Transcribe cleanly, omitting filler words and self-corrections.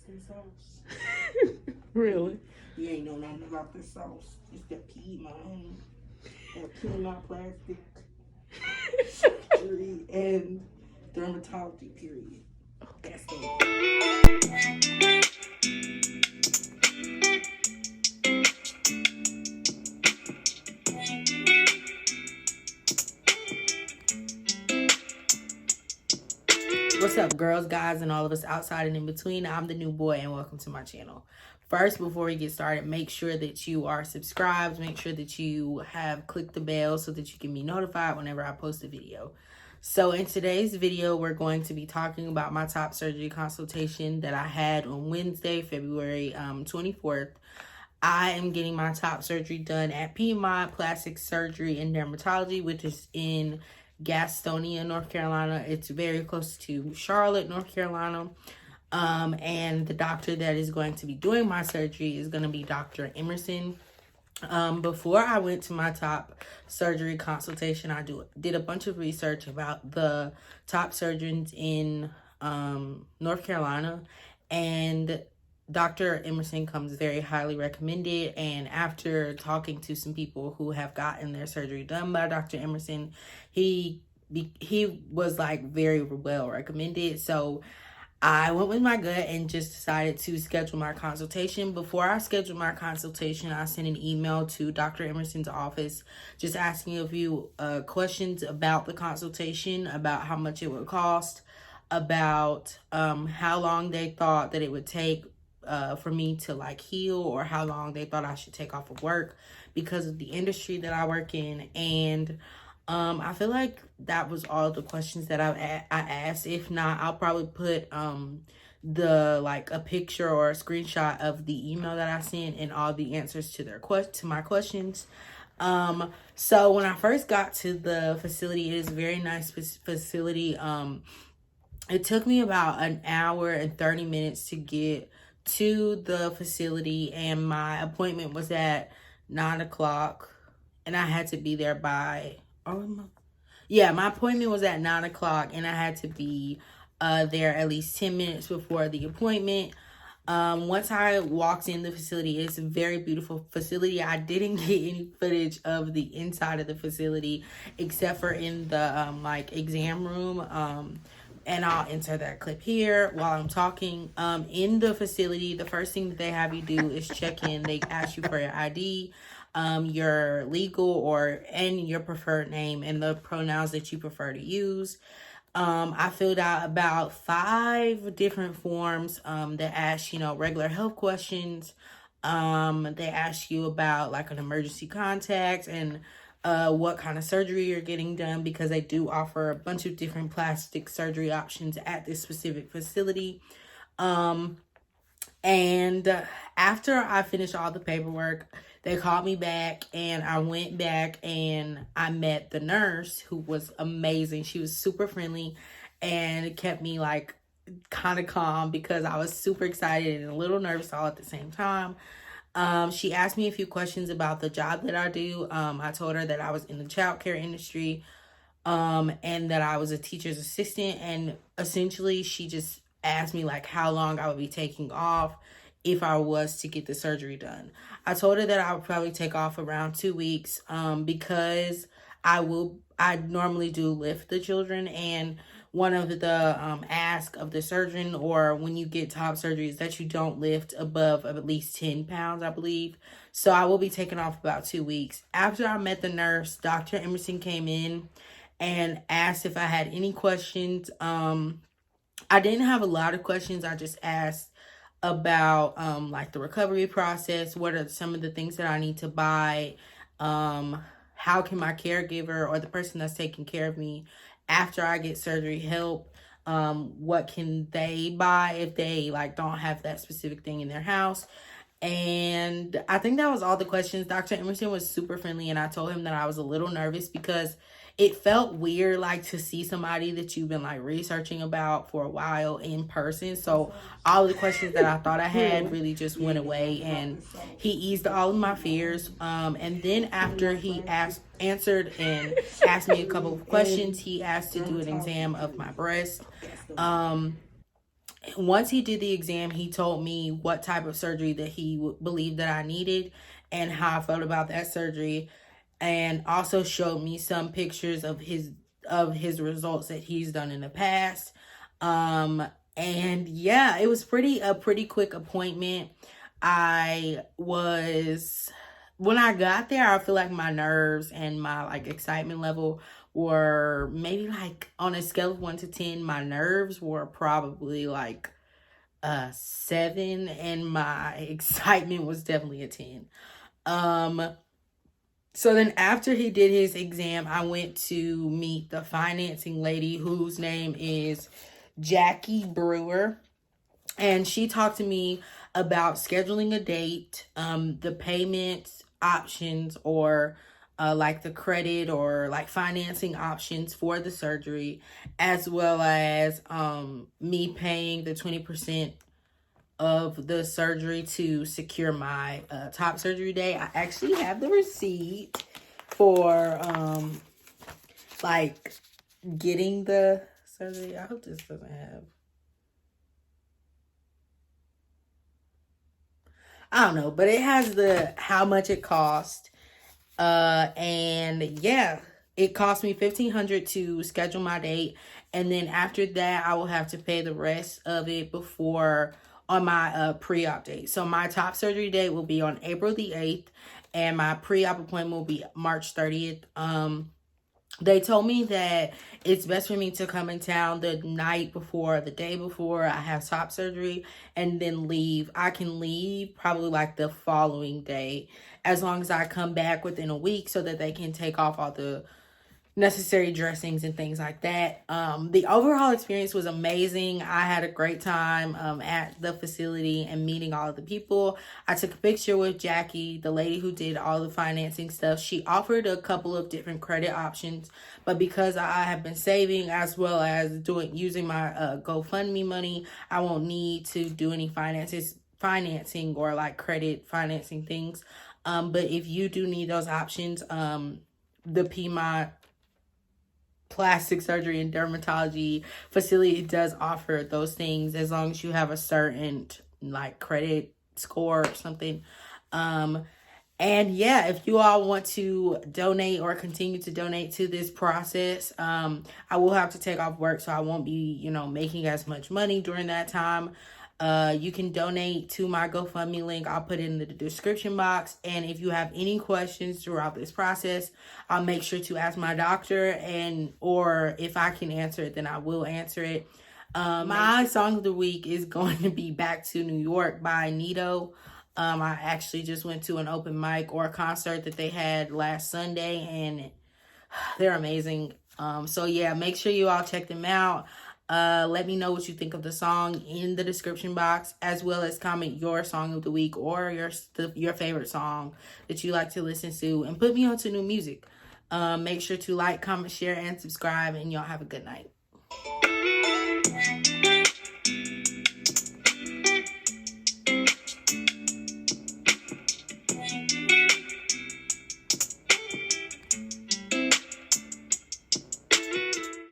some sauce. Really? You ain't know nothing about the sauce. It's the Piedmont. That Piedmont plastic surgery and dermatology, period. That's it. What's up, girls, guys, and all of us outside and in between? I'm the new boy, and welcome to my channel. First, before we get started, make sure that you are subscribed. Make sure that you have clicked the bell so that you can be notified whenever I post a video. So in today's video, we're going to be talking about my top surgery consultation that I had on Wednesday, February 24th. I am getting my top surgery done at Piedmont Plastic Surgery and Dermatology, which is in Gastonia, North Carolina. It's very close to Charlotte, North Carolina. And the doctor that is going to be doing my surgery is going to be Dr. Emerson. Before I went to my top surgery consultation, I did a bunch of research about the top surgeons in North Carolina, and Dr. Emerson comes very highly recommended. And after talking to some people who have gotten their surgery done by Dr. Emerson, he was like very well recommended. So I went with my gut and just decided to schedule my consultation. Before I scheduled my consultation, I sent an email to Dr. Emerson's office just asking a few questions about the consultation, about how much it would cost, about how long they thought that it would take for me to like heal, or how long they thought I should take off of work because of the industry that I work in. And I feel like that was all the questions that I asked. If not, I'll probably put a picture or a screenshot of the email that I sent and all the answers to my questions. So when I first got to the facility, it is a very nice facility. It took me about an hour and 30 minutes to get to the facility, and my appointment was at 9 o'clock, and I had to be there by my appointment was at 9 o'clock, and I had to be there at least 10 minutes before the appointment. Once I walked in the facility, it's a very beautiful facility. I didn't get any footage of the inside of the facility except for in the exam room. And I'll insert that clip here while I'm talking. In the facility, the first thing that they have you do is check in. They ask you for your ID, your legal and your preferred name, and the pronouns that you prefer to use. I filled out about 5 different forms that ask, regular health questions. They ask you about like an emergency contact and what kind of surgery you're getting done, because they do offer a bunch of different plastic surgery options at this specific facility. And after I finished all the paperwork, they called me back, and I went back and I met the nurse, who was amazing. She was super friendly and kept me like kind of calm because I was super excited and a little nervous all at the same time. She asked me a few questions about the job that I do. I told her that I was in the childcare industry, and that I was a teacher's assistant. And essentially, she just asked me like how long I would be taking off if I was to get the surgery done. I told her that I would probably take off around 2 weeks, because I normally do lift the children, and one of the ask of the surgeon, or when you get top surgery, is that you don't lift above at least 10 pounds, I believe. So I will be taking off about 2 weeks. After I met the nurse, Dr. Emerson came in and asked if I had any questions. I didn't have a lot of questions. I just asked about the recovery process. What are some of the things that I need to buy? How can my caregiver or the person that's taking care of me after I get surgery help? What can they buy if they don't have that specific thing in their house? And I think that was all the questions. Dr. Emerson was super friendly, and I told him that I was a little nervous because it felt weird to see somebody that you've been researching about for a while in person. So all the questions that I thought I had really just went away, and he eased all of my fears. And then after he answered and asked me a couple of questions, he asked to do an exam of my breast. once he did the exam, he told me what type of surgery that he believed that I needed and how I felt about that surgery, and also showed me some pictures of his results that he's done in the past. And yeah, it was a pretty quick appointment. When I got there, I feel like my nerves and my like excitement level were maybe like on a scale of 1 to 10, my nerves were probably like 7, and my excitement was definitely a 10. So then after he did his exam, I went to meet the financing lady, whose name is Jackie Brewer. And she talked to me about scheduling a date, the payment options, or like the credit or like financing options for the surgery, as well as me paying the 20% of the surgery to secure my top surgery day. I actually have the receipt for like getting the surgery. I hope this doesn't have, I don't know, but it has the how much it cost. And yeah, it cost me $1,500 to schedule my date, and then after that I will have to pay the rest of it before on my pre-op date. So my top surgery date will be on April the 8th, and my pre-op appointment will be March 30th. They told me that it's best for me to come in town the night before, the day before I have top surgery, and then leave. I can leave probably like the following day, as long as I come back within a week, so that they can take off all the necessary dressings and things like that. The overall experience was amazing. I had a great time at the facility and meeting all of the people. I took a picture with Jackie, the lady who did all the financing stuff. She offered a couple of different credit options, but because I have been saving as well as using my GoFundMe money, I won't need to do any financing or like credit financing things. But if you do need those options, the Piedmont Plastic Surgery and Dermatology facility does offer those things, as long as you have a certain like credit score or something. And yeah, if you all want to donate or continue to donate to this process, I will have to take off work, so I won't be, making as much money during that time. You can donate to my GoFundMe link. I'll put it in the description box. And if you have any questions throughout this process, I'll make sure to ask my doctor, or if I can answer it, then I will answer it. My song of the week is going to be Back to New York by Niito. I actually just went to an open mic or a concert that they had last Sunday, and they're amazing. So yeah, make sure you all check them out. Let me know what you think of the song in the description box, as well as comment your song of the week or your favorite song that you like to listen to, and put me on to new music. Make sure to like, comment, share, and subscribe, and y'all have a good night.